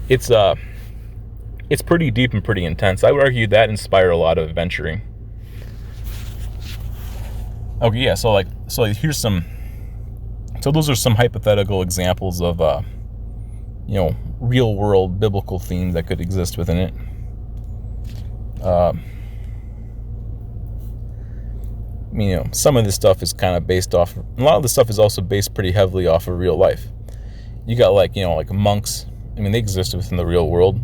It's pretty deep and pretty intense. I would argue that inspired a lot of adventuring. Okay, yeah. So here's some. So those are some hypothetical examples of real world biblical themes that could exist within it. Some of this stuff is kind of based off. A lot of the stuff is also based pretty heavily off of real life. You got like monks. I mean, they exist within the real world.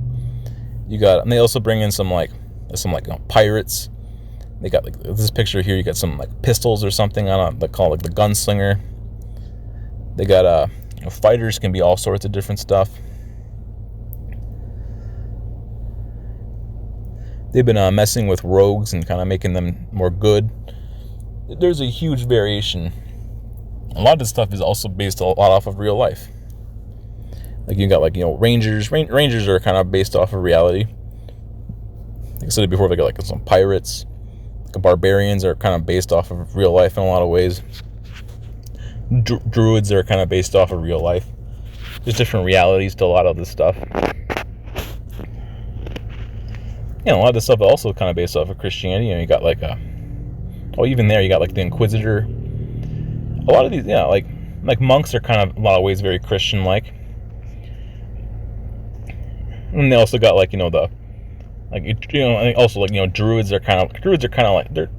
And they also bring in some pirates. They got like this picture here. You got some like pistols or something on they call like the gunslinger. They got fighters can be all sorts of different stuff. They've been messing with rogues and kind of making them more good. There's a huge variation. A lot of this stuff is also based a lot off of real life. Like you got rangers. Rangers are kind of based off of reality. Like I said before, they got like some pirates. Like barbarians are kind of based off of real life in a lot of ways. Druids are kind of based off of real life. There's different realities to a lot of this stuff. you know, a lot of this stuff also kind of based off of Christianity. You know, you got like even there you got like the Inquisitor. A lot of these, yeah, like monks are kind of in a lot of ways very Christian-like. And they also got like, you know, the, like, you know, and also like, you know, druids are kind of like, they're,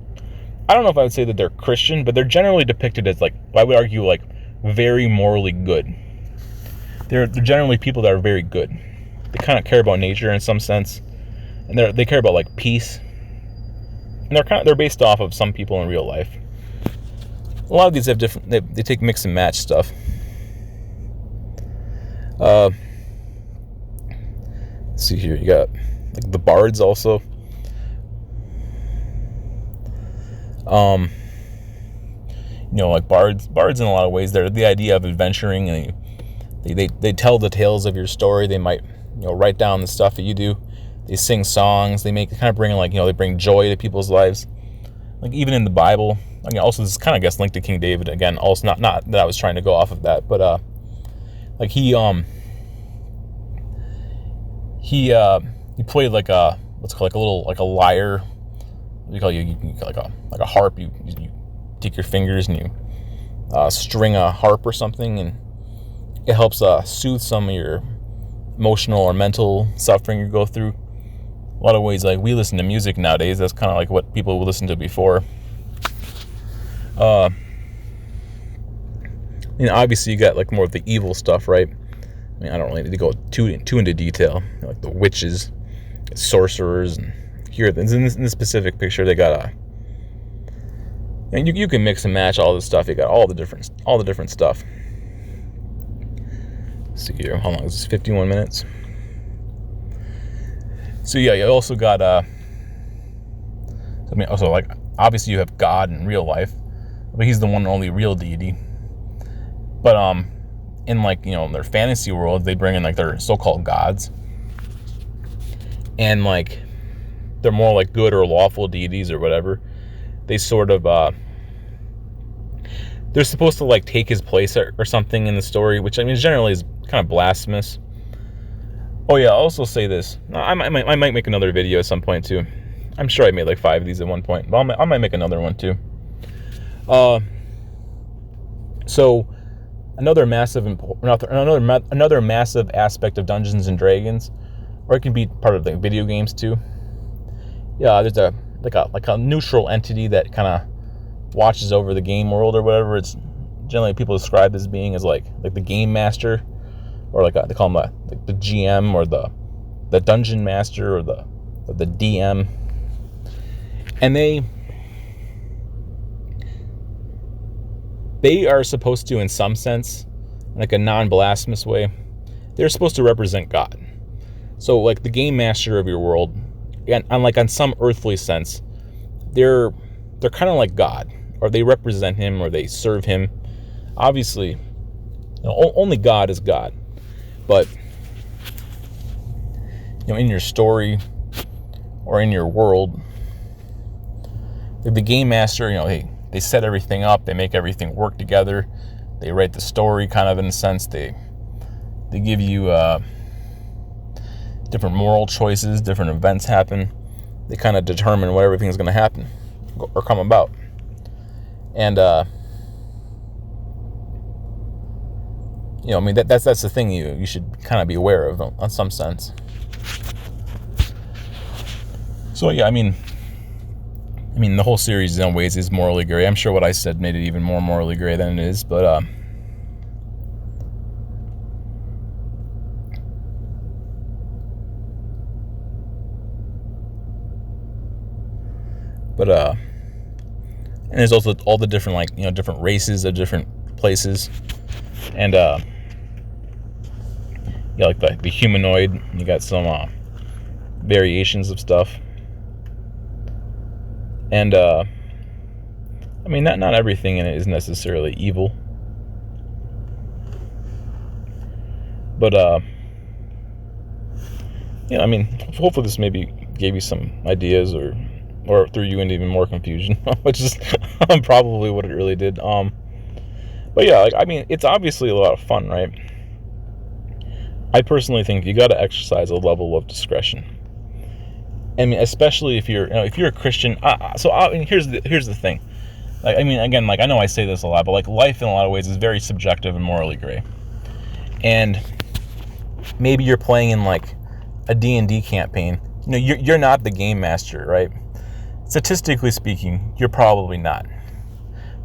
I don't know if I would say that they're Christian, but they're generally depicted as like, I would argue, like very morally good. They're generally people that are very good. They kind of care about nature in some sense, and they care about like peace. And they're based off of some people in real life. A lot of these have different. They take mix and match stuff. Let's see here. You got like the bards also. You know, like bards in a lot of ways, they're the idea of adventuring, and they tell the tales of your story. They might, you know, write down the stuff that you do. They sing songs. They kind of bring, like, you know, they bring joy to people's lives. Like even in the Bible. I mean, also this is kind of, I guess, linked to King David again. Also not that I was trying to go off of that, but like he played like what's called like a little, like a lyre. What do you call you like a harp. You take your fingers and you string a harp or something, and it helps soothe some of your emotional or mental suffering you go through. A lot of ways, like we listen to music nowadays, that's kind of like what people would listen to before. You know, obviously you got like more of the evil stuff, right? I mean, I don't really need to go too into detail, like the witches, sorcerers, and here in this specific picture they got and you can mix and match all this stuff. You got all the different stuff. Let's see here, how long is this? 51 minutes. So yeah, you also got I mean, also, like, obviously you have God in real life, but he's the one and only real deity. But in, like, you know, their fantasy world, they bring in like their so-called gods, and like they're more like good or lawful deities or whatever. They sort of they're supposed to like take his place or something in the story, which I mean generally is kind of blasphemous. Oh yeah, I'll also say this. I might make another video at some point too. I'm sure I made like 5 of these at one point, but I might make another one too. So another massive aspect of Dungeons and Dragons, or it can be part of the video games too. Yeah, there's a neutral entity that kind of watches over the game world or whatever. It's generally people describe as being as like the game master, or like they call them like the GM, or the dungeon master, or the DM. And they are supposed to, in some sense, like a non-blasphemous way, they're supposed to represent God. So like the game master of your world, and on some earthly sense, they're kind of like God, or they represent him, or they serve him. Obviously, you know, only God is God. But, you know, in your story or in your world, the game master, you know, they set everything up, they make everything work together, they write the story kind of in a sense, they give you different moral choices, different events happen, they kind of determine what everything is going to happen or come about. And you know, I mean, that's the thing you should kind of be aware of in some sense. So yeah, I mean the whole series in some ways is morally gray. I'm sure what I said made it even more morally gray than it is, but and there's also all the different, like, you know, different races of different places, and you got like the humanoid. You got some variations of stuff, and I mean, not everything in it is necessarily evil, but yeah, I mean, hopefully this maybe gave you some ideas or threw you into even more confusion, which is probably what it really did. But yeah, like, I mean, it's obviously a lot of fun, right? I personally think you got to exercise a level of discretion. I mean, especially if you're a Christian. Here's the thing. Like, I mean, again, like, I know I say this a lot, but like, life in a lot of ways is very subjective and morally gray. And maybe you're playing in like a D&D campaign. You know, you're not the game master, right? Statistically speaking, you're probably not.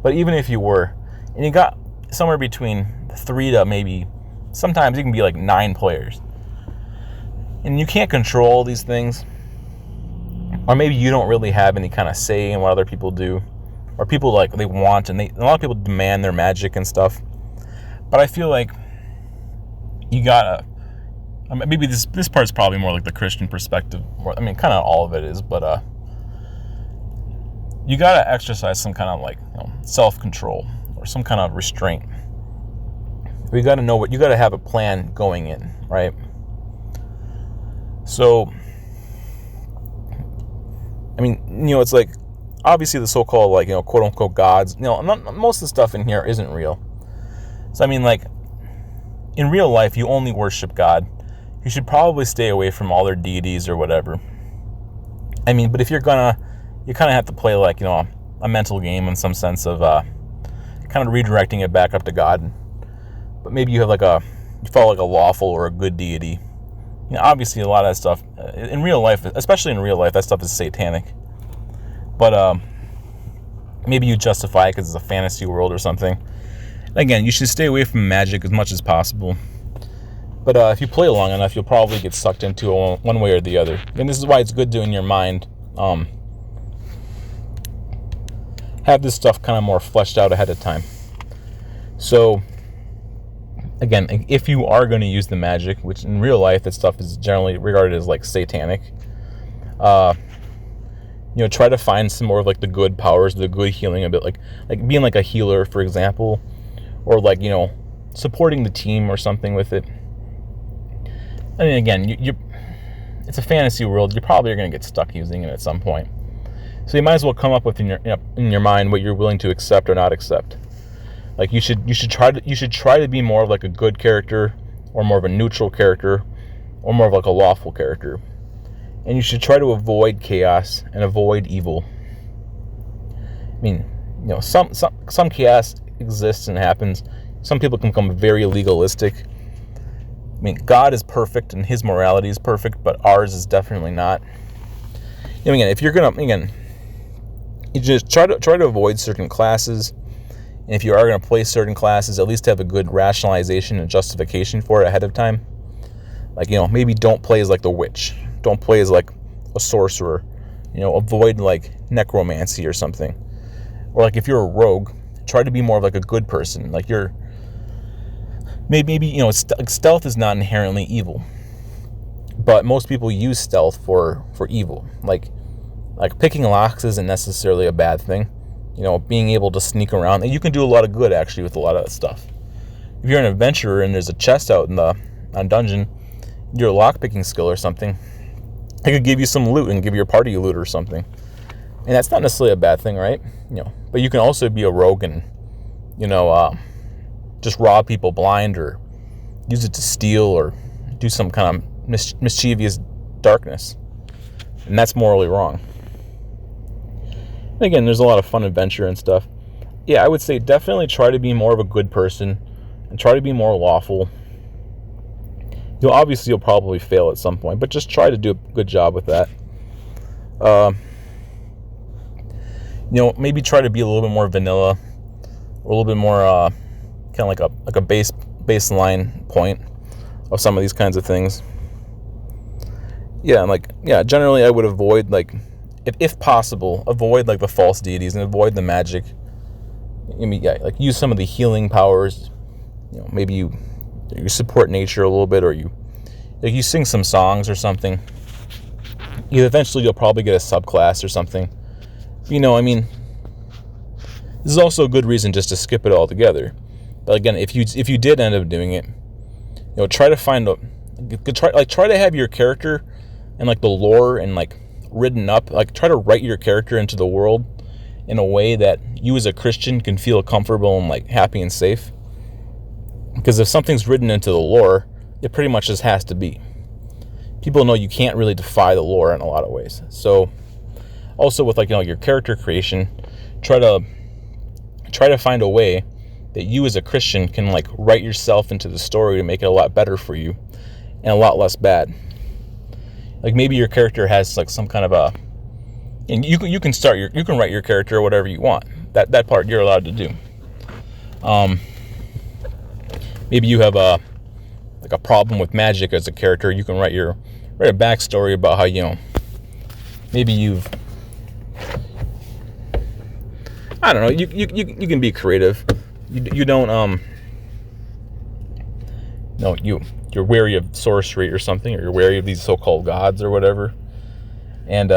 But even if you were, and you got somewhere between 3 to maybe, sometimes it can be like 9 players, and you can't control these things, or maybe you don't really have any kind of say in what other people do, or people like they want, and a lot of people demand their magic and stuff. But I feel like you gotta, maybe this part's probably more like the Christian perspective, or I mean, kind of all of it is, but you gotta exercise some kind of like, you know, self-control or some kind of restraint. You gotta know you gotta have a plan going in, right? So, I mean, you know, it's like, obviously the so-called, like, you know, quote-unquote gods, you know, most of the stuff in here isn't real. So, I mean, like, in real life, you only worship God. You should probably stay away from all their deities or whatever. I mean, but if you kind of have to play, like, you know, a mental game in some sense of kind of redirecting it back up to God. But maybe you have you follow like a lawful or a good deity. You know, obviously a lot of that stuff in real life, especially in real life, that stuff is satanic. But maybe you justify it because it's a fantasy world or something. Again, you should stay away from magic as much as possible. But if you play long enough, you'll probably get sucked into it one way or the other. And this is why it's good to, in your mind, have this stuff kind of more fleshed out ahead of time. So, again, if you are going to use the magic, which in real life that stuff is generally regarded as like satanic, you know, try to find some more of like the good powers, the good healing, a bit like being like a healer, for example, or like, you know, supporting the team or something with it. I mean, again, it's a fantasy world. You probably are going to get stuck using it at some point. So you might as well come up with in your mind what you're willing to accept or not accept. Like you should try to be more of like a good character, or more of a neutral character, or more of like a lawful character. And you should try to avoid chaos and avoid evil. I mean, you know, some chaos exists and happens. Some people can become very legalistic. I mean, God is perfect and his morality is perfect, but ours is definitely not. You know, again, if you're gonna, you just try to avoid certain classes. And if you are going to play certain classes, at least have a good rationalization and justification for it ahead of time. Like, you know, maybe don't play as like the witch. Don't play as like a sorcerer. You know, avoid like necromancy or something. Or like if you're a rogue, try to be more of like a good person. Like you're maybe you know, stealth is not inherently evil, but most people use stealth for evil. Like picking locks isn't necessarily a bad thing. You know, being able to sneak around, and you can do a lot of good actually with a lot of that stuff. If you're an adventurer and there's a chest out on dungeon, your lockpicking skill or something, it could give you some loot and give your party loot or something. And that's not necessarily a bad thing, right? You know, but you can also be a rogue and, you know, just rob people blind, or use it to steal, or do some kind of mischievous darkness, and that's morally wrong. Again, there's a lot of fun adventure and stuff. Yeah, I would say definitely try to be more of a good person and try to be more lawful. You'll probably fail at some point, but just try to do a good job with that. You know, maybe try to be a little bit more vanilla, or a little bit more kind of like a baseline point of some of these kinds of things. Yeah, generally I would avoid, like, if possible, avoid like the false deities and avoid the magic. I mean, yeah, like use some of the healing powers. You know, maybe you support nature a little bit, or you sing some songs or something. Eventually you'll probably get a subclass or something. You know, I mean, this is also a good reason just to skip it all together. But again, if you did end up doing it, you know, try to try to have your character and like the lore and like written up, like try to write your character into the world in a way that you as a Christian can feel comfortable and like happy and safe. Because if something's written into the lore, it pretty much just has to be. people know you can't really defy the lore in a lot of ways. So also with like, you know, your character creation, try to find a way that you as a Christian can like write yourself into the story to make it a lot better for you and a lot less bad. Like maybe your character has like some kind of a, and you can write your character whatever you want. That part you're allowed to do. Maybe you have a problem with magic as a character. You can write a backstory about how, you know, maybe you've, I don't know, you can be creative. You don't no, you're wary of sorcery or something, or you're wary of these so-called gods or whatever, and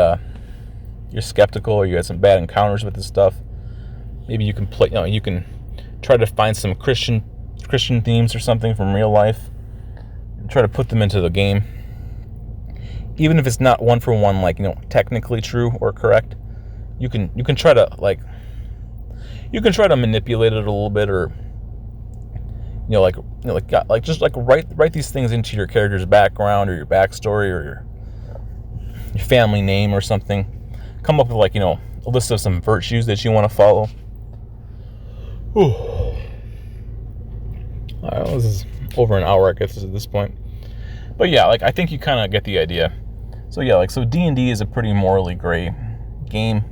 you're skeptical, or you had some bad encounters with this stuff. Maybe you can play, you know, you can try to find some Christian themes or something from real life and try to put them into the game, even if it's not one for one, like, you know, technically true or correct. You can try to manipulate it a little bit, or just write these things into your character's background or your backstory or your family name or something. Come up with, like, you know, a list of some virtues that you want to follow. Whew. All right, well, this is over an hour, I guess, at this point. But yeah, like, I think you kind of get the idea. So yeah, like, so D&D is a pretty morally gray game.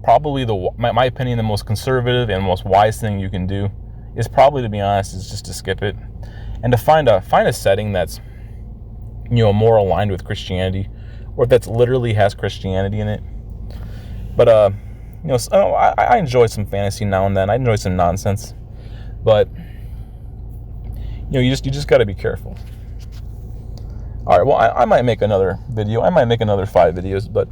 Probably my opinion, the most conservative and most wise thing you can do is probably, to be honest, is just to skip it and to find a setting that's, you know, more aligned with Christianity, or that's literally has Christianity in it. But you know, I enjoy some fantasy now and then. I enjoy some nonsense, but you know, you just got to be careful. All right, well, I might make another video. I might make another 5 videos, but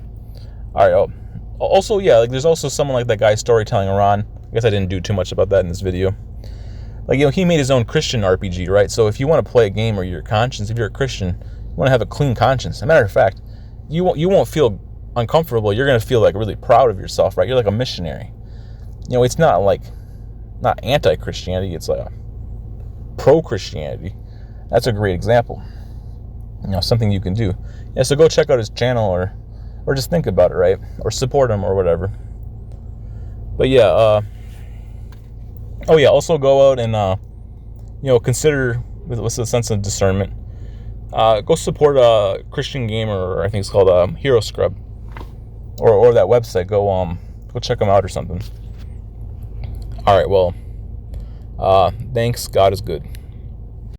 all right. Also, yeah, like, there's also someone like that guy Storytelling Iran. I guess I didn't do too much about that in this video. Like, you know, he made his own Christian RPG, right? So if you want to play a game or your conscience, if you're a Christian, you want to have a clean conscience. As a matter of fact, you won't feel uncomfortable. You're going to feel like really proud of yourself, right? You're like a missionary. You know, it's not anti-Christianity. It's like a pro-Christianity. That's a great example. You know, something you can do. Yeah, so go check out his channel, or just think about it, right? Or support him or whatever. But yeah, oh yeah, also go out and, you know, consider, with a sense of discernment, go support a Christian gamer, or I think it's called Hero Scrub, or that website. Go check them out or something. All right, well, thanks. God is good.